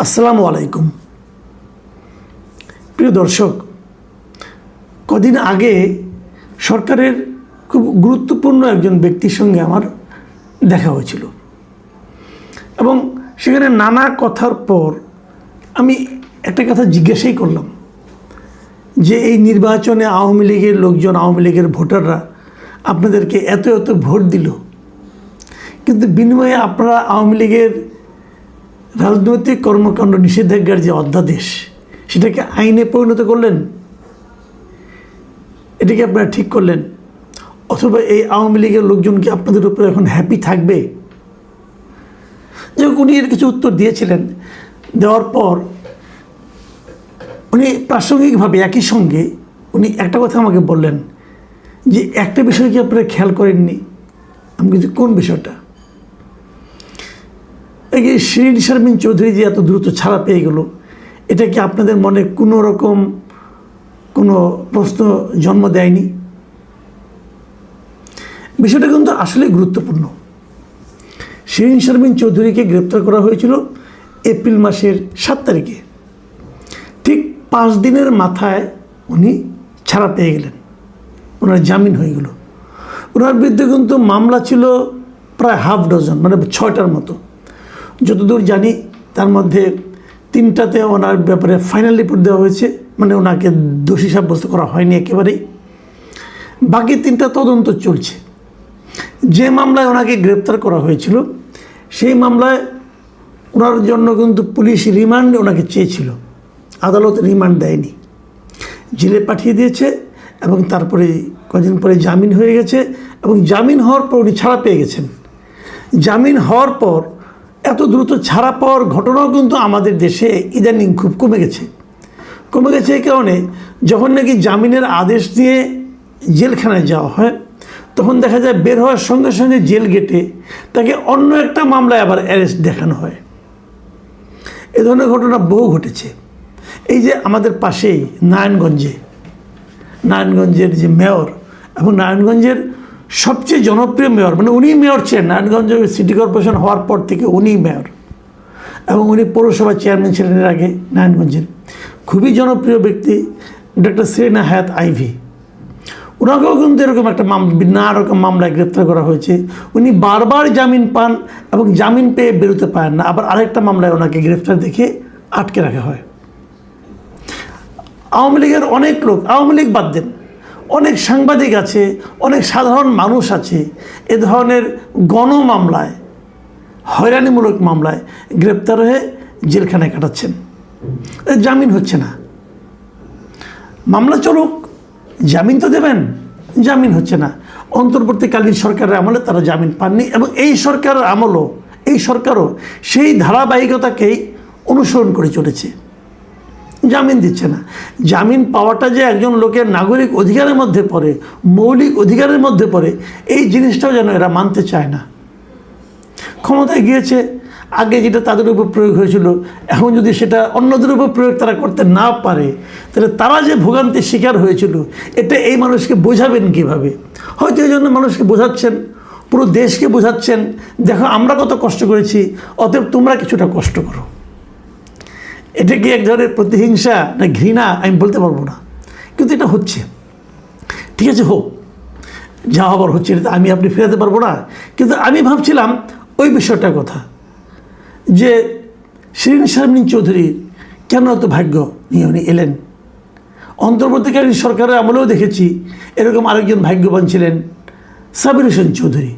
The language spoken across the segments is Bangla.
আসসালামু আলাইকুম। প্রিয় দর্শক, কদিন আগে সরকারের খুব গুরুত্বপূর্ণ একজন ব্যক্তির সঙ্গে আমার দেখা হয়েছিল এবং সেখানে নানা কথার পর আমি একটা কথা জিজ্ঞাসাই করলাম যে এই নির্বাচনে আওয়ামী লীগের লোকজন, আওয়ামী লীগের ভোটাররা আপনাদেরকে এত এত ভোট দিল, কিন্তু বিনিময়ে আপনারা আওয়ামী লীগের রাজনৈতিক কর্মকাণ্ড নিষেধাজ্ঞার যে অধ্যাদেশ সেটাকে আইনে পরিণত করলেন, এটাকে আপনারা ঠিক করলেন, অথবা এই আওয়ামী লীগের লোকজন কি আপনাদের উপরে এখন হ্যাপি থাকবে? যে উনি এর কিছু উত্তর দিয়েছিলেন, দেওয়ার পর উনি প্রাসঙ্গিকভাবে একই সঙ্গে উনি একটা কথা আমাকে বললেন যে একটা বিষয় কি আপনারা খেয়াল করেননি? আমি কিন্তু কোন বিষয়টা? এই যে শিরিন শারমিন চৌধুরী যে এত দ্রুত ছাড়া পেয়ে গেল, এটা কি আপনাদের মনে কোনো রকম কোনো প্রশ্ন জন্ম দেয়নি? বিষয়টা কিন্তু আসলে গুরুত্বপূর্ণ। শিরিন শারমিন চৌধুরীকে গ্রেপ্তার করা হয়েছিল এপ্রিল মাসের 7 তারিখে। ঠিক 5 দিনের মাথায় উনি ছাড়া পেয়ে গেলেন, ওনার জামিন হয়ে গেল। ওনার বিরুদ্ধে কিন্তু মামলা ছিল প্রায় হাফ ডজন, মানে 6টার মতো। যতদূর জানি তার মধ্যে 3টাতে ওনার ব্যাপারে ফাইনাল রিপোর্ট দেওয়া হয়েছে, মানে ওনাকে দোষী সাব্যস্ত করা হয়নি একেবারেই। বাকি 3টা তদন্ত চলছে। যে মামলায় ওনাকে গ্রেপ্তার করা হয়েছিল সেই মামলায় ওনার জন্য কিন্তু পুলিশ রিমান্ড ওনাকে চেয়েছিল, আদালত রিমান্ড দেয়নি, জেলে পাঠিয়ে দিয়েছে এবং তারপরে কদিন পরে জামিন হয়ে গেছে এবং জামিন হওয়ার পর উনি ছাড়া পেয়ে গেছেন। জামিন হওয়ার পর এত দ্রুত ছাড়া পাওয়ার ঘটনাও কিন্তু আমাদের দেশে ইদানিং খুব কমে গেছে এই কারণে যখন নাকি জামিনের আদেশ দিয়ে জেলখানায় যাওয়া হয় তখন দেখা যায় বের হওয়ার সঙ্গে সঙ্গে জেল গেটে তাকে অন্য একটা মামলায় আবার অ্যারেস্ট দেখানো হয়। এ ধরনের ঘটনা বহু ঘটেছে। এই যে আমাদের পাশেই নারায়ণগঞ্জের যে মেয়র এবং নারায়ণগঞ্জের সবচেয়ে জনপ্রিয় মেয়র, মানে উনি মেয়র ছিলেন নারায়ণগঞ্জ সিটি কর্পোরেশন হওয়ার পর থেকে উনি মেয়র এবং উনি পৌরসভা চেয়ারম্যান ছিলেন এর আগে নারায়ণগঞ্জের। খুবই জনপ্রিয় ব্যক্তি ডক্টর সেলিনা হায়াৎ আইভি। ওনাকেও কিন্তু এরকম একটা নানা রকম মামলায় গ্রেপ্তার করা হয়েছে। উনি বারবার জামিন পান এবং জামিন পেয়ে বেরোতে পারেন না, আবার আরেকটা মামলায় ওনাকে গ্রেপ্তার দেখে আটকে রাখা হয়। আওয়ামী লীগের অনেক লোক, আওয়ামী লীগ বাদ দেন, অনেক সাংবাদিক আছে, অনেক সাধারণ মানুষ আছে এ ধরনের গণমামলায়, হয়রানিমূলক মামলায় গ্রেপ্তার হয়ে জেলখানায় কাটাচ্ছেন, জামিন হচ্ছে না। মামলা চলুক, জামিন তো দেবেন, জামিন হচ্ছে না। অন্তর্বর্তীকালীন সরকারের আমলে তারা জামিন পাননি এবং এই সরকারের আমলও, এই সরকারও সেই ধারাবাহিকতাকেই অনুসরণ করে চলেছে, জামিন দিচ্ছে না। জামিন পাওয়াটা যে একজন লোকের নাগরিক অধিকারের মধ্যে পড়ে, মৌলিক অধিকারের মধ্যে পড়ে, এই জিনিসটাও যেন এরা মানতে চায় না। ক্ষমতায় গিয়েছে, আগে যেটা তাদের উপর প্রয়োগ হয়েছিল এখন যদি সেটা অন্যদের উপর প্রয়োগ তারা করতে না পারে তাহলে তারা যে ভোগান্তির শিকার হয়েছিল এটা এই মানুষকে বোঝাবেন কীভাবে? হয়তো এই জন্য মানুষকে বোঝাচ্ছেন, পুরো দেশকে বোঝাচ্ছেন, দেখো আমরা কত কষ্ট করেছি, অতএব তোমরা কিছুটা কষ্ট করো। এটা কি এক ধরনের প্রতিহিংসা না ঘৃণা আমি বলতে পারবো না, কিন্তু এটা হচ্ছে। ঠিক আছে, হোক, যা হবার হচ্ছে, এটা আমি আপনি ফেরাতে পারবো না। কিন্তু আমি ভাবছিলাম ওই বিষয়টার কথা যে শিরিন শারমিন চৌধুরী কেন এত ভাগ্য নিয়ে উনি এলেন। অন্তর্বর্তীকালীন সরকারের আমলেও দেখেছি এরকম আরেকজন ভাগ্যবান ছিলেন সাবির হোসেন চৌধুরী।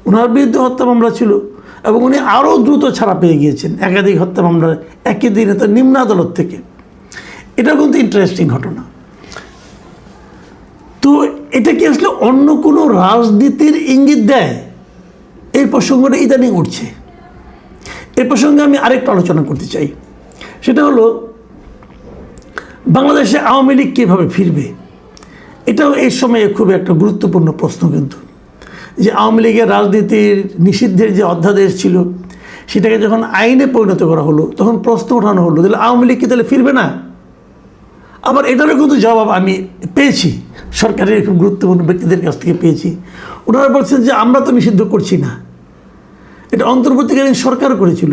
ওনার বিরুদ্ধে হত্যা মামলা ছিল এবং উনি আরও দ্রুত ছাড়া পেয়ে গিয়েছেন একাধিক হত্যা মামলার একই দিনে, তো নিম্ন আদালত থেকে। এটা কিন্তু ইন্টারেস্টিং ঘটনা। তো এটা কি আসলে অন্য কোনো রাজনীতির ইঙ্গিত দেয়? এই প্রসঙ্গটা ইদানিং উঠছে। এই প্রসঙ্গে আমি আরেকটু আলোচনা করতে চাই, সেটা হলো বাংলাদেশে আওয়ামী লীগ কীভাবে ফিরবে। এটাও এই সময়ে খুব একটা গুরুত্বপূর্ণ প্রশ্ন। কিন্তু যে আওয়ামী লীগের রাজনীতির নিষিদ্ধের যে অধ্যাদেশ ছিল সেটাকে যখন আইনে পরিণত করা হলো তখন প্রশ্ন ওঠানো হলো তাহলে আওয়ামী লীগ কি তাহলে ফিরবে না? আবার এটারও কিন্তু জবাব আমি পেয়েছি, সরকারের খুব গুরুত্বপূর্ণ ব্যক্তিদের কাছ থেকে পেয়েছি। ওনারা বলছেন যে আমরা তো নিষিদ্ধ করছি না, এটা অন্তর্বর্তীকালীন সরকার করেছিল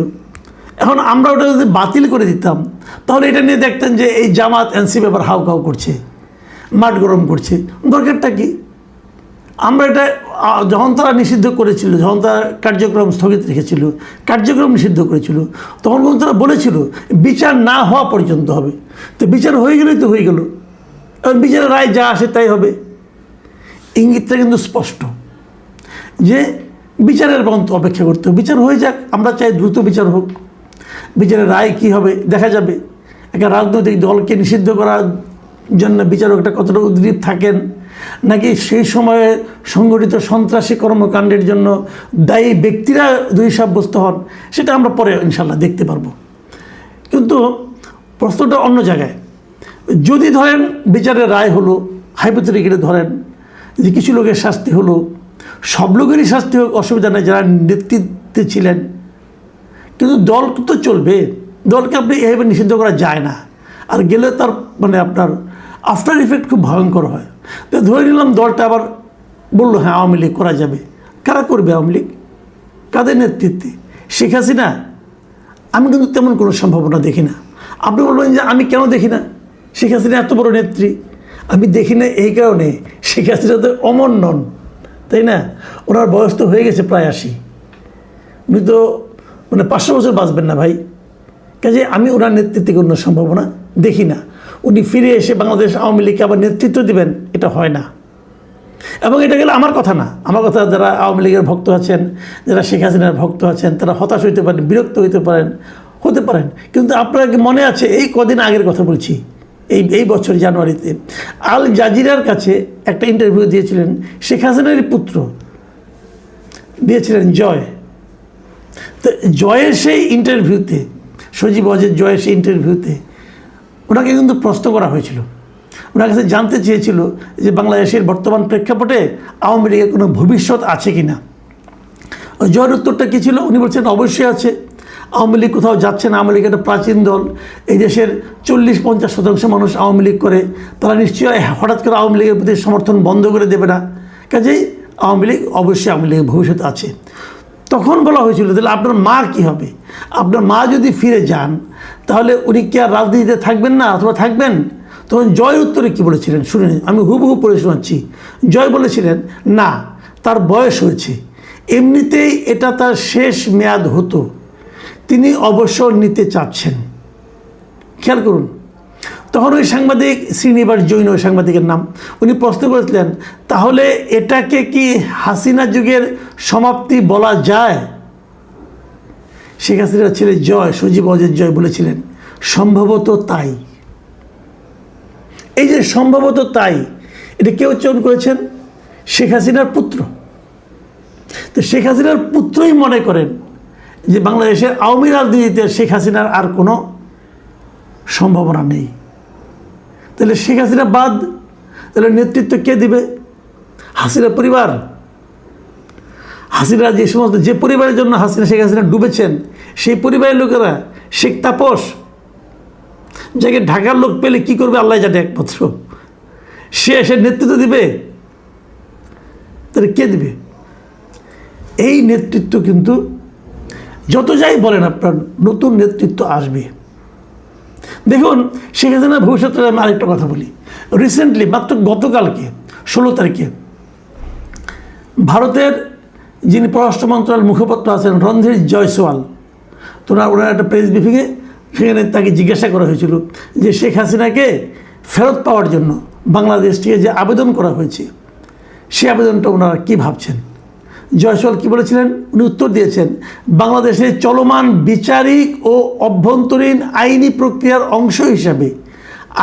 এখন আমরা ওটা যদি বাতিল করে দিতাম তাহলে এটা নিয়ে দেখতেন যে এই জামাত এনসিপি আবার হাউকাউ করছে, মাঠ গরম করছে। দরকারটা কি? আমরা এটা যখন তারা নিষিদ্ধ করেছিল, যখন তারা কার্যক্রম স্থগিত রেখেছিল, কার্যক্রম নিষিদ্ধ করেছিল, তখন কিন্তু তারা বলেছিল বিচার না হওয়া পর্যন্ত হবে। তো বিচার হয়ে গেলেই তো হয়ে গেল, এবং বিচারের রায় যা আসে তাই হবে। ইঙ্গিতটা কিন্তু স্পষ্ট যে বিচারের পর্যন্ত অপেক্ষা করতে হবে। বিচার হয়ে যাক, আমরা চাই দ্রুত বিচার হোক। বিচারের রায় কী হবে দেখা যাবে। একটা রাজনৈতিক দলকে নিষিদ্ধ করার জন্য বিচারকটা কতটা উদ্গ্রীব থাকেন, নাকি সেই সময়ে সংগঠিত সন্ত্রাসী কর্মকাণ্ডের জন্য দায়ী ব্যক্তিরা দোষী সাব্যস্ত হন, সেটা আমরা পরে ইনশাল্লাহ দেখতে পারবো। কিন্তু প্রশ্নটা অন্য জায়গায়। যদি ধরেন বিচারের রায় হলো, হাইপোথেটিক্যালি ধরেন যে কিছু লোকের শাস্তি হলো, সব লোকেরই শাস্তি হোক, অসুবিধা নেই যারা নেতৃত্বে ছিলেন, কিন্তু দল তো চলবে। দলকে আপনি এভাবে নিষিদ্ধ করা যায় না, আর গেলে তার মানে আপনার আফটার ইফেক্ট খুব ভয়ঙ্কর হয়। তো ধরে নিলাম দলটা আবার বললো হ্যাঁ আওয়ামী লীগ করা যাবে। কারা করবে আওয়ামী লীগ? কাদের নেতৃত্বে? শেখ হাসিনা? আমি কিন্তু তেমন কোনো সম্ভাবনা দেখি না। আপনি বলবেন যে আমি কেন দেখি না? শেখ হাসিনা এত বড় নেত্রী, আমি দেখি না এই কারণে শেখ হাসিনা তো অমর নন, তাই না? ওনার বয়স তো হয়ে গেছে প্রায় 80, উনি তো মানে 500 বছর বাঁচবেন না ভাই। কাজে আমি ওনার নেতৃত্বে কোনো সম্ভাবনা দেখি না। উনি ফিরে এসে বাংলাদেশ আওয়ামী লীগকে আবার নেতৃত্ব দেবেন, এটা হয় না। এবং এটা গেলে আমার কথা না, আমার কথা যারা আওয়ামী লীগের ভক্ত আছেন, যারা শেখ হাসিনার ভক্ত আছেন, তারা হতাশ হইতে পারেন, বিরক্ত হতে পারেন। কিন্তু আপনার কি মনে আছে, এই কদিন আগের কথা বলছি, এই বছর জানুয়ারিতে আল জাজিরার কাছে একটা ইন্টারভিউ দিয়েছিলেন শেখ হাসিনারই পুত্র, দিয়েছিলেন জয়। তো জয়ের সেই ইন্টারভিউতে, সজীব ওয়াজেদ জয়ের সেই ইন্টারভিউতে ওনাকে কিন্তু প্রশ্ন করা হয়েছিল। ওনার কাছে জানতে চেয়েছিল যে বাংলাদেশের বর্তমান প্রেক্ষাপটে আওয়ামী লীগের কোনো ভবিষ্যৎ আছে কি না। জয়ের উত্তরটা কী ছিল? উনি বলছেন অবশ্যই আছে, আওয়ামী লীগ কোথাও যাচ্ছে না। আওয়ামী লীগ একটা প্রাচীন দল, এই দেশের 40-50% মানুষ আওয়ামী লীগ করে, তারা নিশ্চয়ই হঠাৎ করে আওয়ামী লীগের প্রতি সমর্থন বন্ধ করে দেবে না। কাজেই আওয়ামী লীগ অবশ্যই আওয়ামী লীগের ভবিষ্যৎ আছে। তখন বলা হয়েছিল তাহলে আপনার মা কী হবে? আপনার মা যদি ফিরে যান তাহলে উনি কি আর রাজনীতিতে থাকবেন না অথবা থাকবেন? তখন জয়ের উত্তরে কী বলেছিলেন শুনে আমি হুবহু পড়ে শোনাচ্ছি। জয় বলেছিলেন না, তার বয়স হয়েছে, এমনিতেই এটা তার শেষ মেয়াদ হতো, তিনি অবসর নিতে চাচ্ছেন। খেয়াল করুন, তখন ওই সাংবাদিক শ্রীনিবাস জৈন, ওই সাংবাদিকের নাম, উনি প্রশ্ন করেছিলেন তাহলে এটাকে কি হাসিনা যুগের সমাপ্তি বলা যায়? শেখ হাসিনার ছেলে জয়, সজীব ওয়াজেদ জয় বলেছিলেন সম্ভবত তাই। এই যে সম্ভবত তাই, এটা কে উচ্চারণ করেছেন? শেখ হাসিনার পুত্র। তো শেখ হাসিনার পুত্রই মনে করেন যে বাংলাদেশের আওয়ামী রাজনীতিতে শেখ হাসিনার আর কোনো সম্ভাবনা নেই। তাহলে শেখ হাসিনা বাদ, তাহলে নেতৃত্ব কে দিবে? হাসিনা পরিবার। হাসিনা যে সমস্ত, যে পরিবারের জন্য শেখ হাসিনা ডুবেছেন, সেই পরিবারের লোকেরা, শেখ তাপস, যাকে ঢাকার লোক পেলে কি করবে আল্লাহ জানে একমাত্র, সে নেতৃত্ব দিবে? তাহলে কে দিবে? এই নেতৃত্ব কিন্তু যত যাই বলেন আপনার, নতুন নেতৃত্ব আসবে। দেখুন শেখ হাসিনার ভবিষ্যতে আমি আরেকটা কথা বলি। রিসেন্টলি মাত্র গতকালকে 16 তারিখে ভারতের যিনি পররাষ্ট্র মন্ত্রণালয়ের মুখপাত্র আছেন রণধীর জয়সওয়াল, তো ওনার একটা প্রেস ব্রিফিংয়ে সেখানে তাকে জিজ্ঞাসা করা হয়েছিল যে শেখ হাসিনাকে ফেরত পাওয়ার জন্য বাংলাদেশ থেকে যে আবেদন করা হয়েছে, সে আবেদনটা ওনারা কী ভাবছেন। জয়সওয়াল কী বলেছিলেন? উনি উত্তর দিয়েছেন বাংলাদেশে চলমান বিচারিক ও অভ্যন্তরীণ আইনি প্রক্রিয়ার অংশ হিসাবে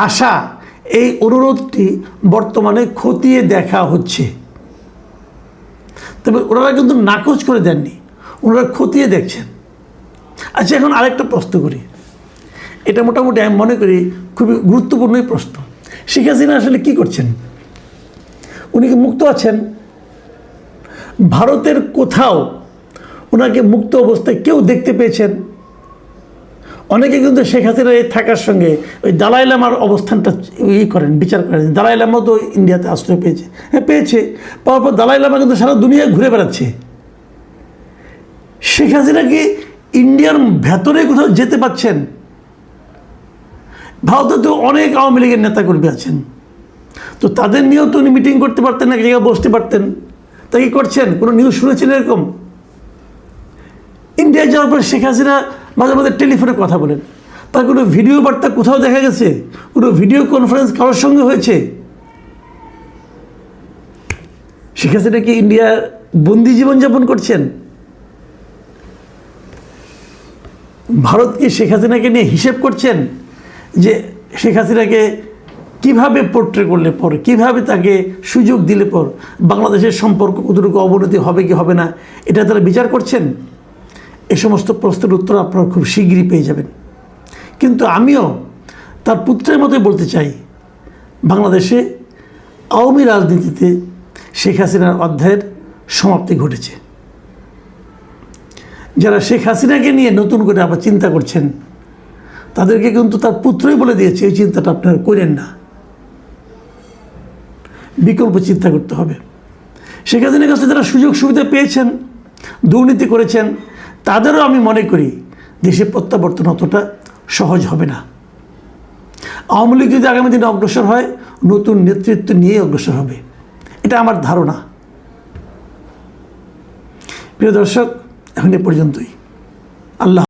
আসা এই অনুরোধটি বর্তমানে খতিয়ে দেখা হচ্ছে। তবে ওনারা কিন্তু নাকচ করে দেননি, ওনারা খতিয়ে দেখছেন। আচ্ছা, এখন আরেকটা প্রশ্ন করি, এটা মোটামুটি আমি মনে করি খুবই গুরুত্বপূর্ণই প্রশ্ন। শেখ হাসিনা আসলে কী করছেন? উনি কি মুক্ত আছেন? ভারতের কোথাও ওনাকে মুক্ত অবস্থায় কেউ দেখতে পেয়েছেন? অনেকে কিন্তু শেখ হাসিনার এই থাকার সঙ্গে ওই দালাই লামার অবস্থানটা করেন, বিচার করেন। দালাই লামা তো ইন্ডিয়াতে আশ্রয় পেয়েছে, হ্যাঁ পেয়েছে, পাওয়ার পর দালাই লামা কিন্তু সারা দুনিয়ায় ঘুরে বেড়াচ্ছে। শেখ হাসিনা কি ইন্ডিয়ার ভেতরে কোথাও যেতে পাচ্ছেন? ভারতে তো অনেক আওয়ামী লীগের নেতাকর্মী আছেন, তো তাদের নিয়েও তো উনি মিটিং করতে পারতেন, এক জায়গায় বসতে পারতেন। তা কি করছেন? কোনো নিউজ শুনেছেন এরকম? ইন্ডিয়ায় যাওয়ার পর শেখ হাসিনা মাঝে মাঝে টেলিফোনে কথা বলেন, তার কোনো ভিডিও বার্তা কোথাও দেখা গেছে? কোনো ভিডিও কনফারেন্স কারোর সঙ্গে হয়েছে? শেখ হাসিনা কি ইন্ডিয়া বন্দি জীবনযাপন করছেন? ভারত কি শেখ হাসিনাকে নিয়ে হিসেব করছেন যে শেখ হাসিনাকে কীভাবে পোর্ট্রে করলে পর, কীভাবে তাকে সুযোগ দিলে পর বাংলাদেশের সম্পর্ক কতটুকু অবনতি হবে কি হবে না, এটা তারা বিচার করছেন? এ সমস্ত প্রশ্নের উত্তর আপনারা খুব শীঘ্রই পেয়ে যাবেন। কিন্তু আমিও তার পুত্রের মতোই বলতে চাই, বাংলাদেশে আওয়ামী রাজনীতিতে শেখ হাসিনার অধ্যায়ের সমাপ্তি ঘটেছে। যারা শেখ হাসিনাকে নিয়ে নতুন করে আবার চিন্তা করছেন, তাদেরকে কিন্তু তার পুত্রই বলে দিয়েছে এই চিন্তাটা আপনারা করেন না, বিকল্প চিন্তা করতে হবে। শেখ হাসিনার কাছে যারা সুযোগ সুবিধা পেয়েছেন, দুর্নীতি করেছেন, তাদেরও আমি মনে করি দেশে প্রত্যাবর্তন অতটা সহজ হবে না। আওয়ামী লীগ যদি আগামী দিনে অগ্রসর হয়, নতুন নেতৃত্ব নিয়ে অগ্রসর হবে, এটা আমার ধারণা। প্রিয় দর্শক, এখন এ পর্যন্তই। আল্লাহ।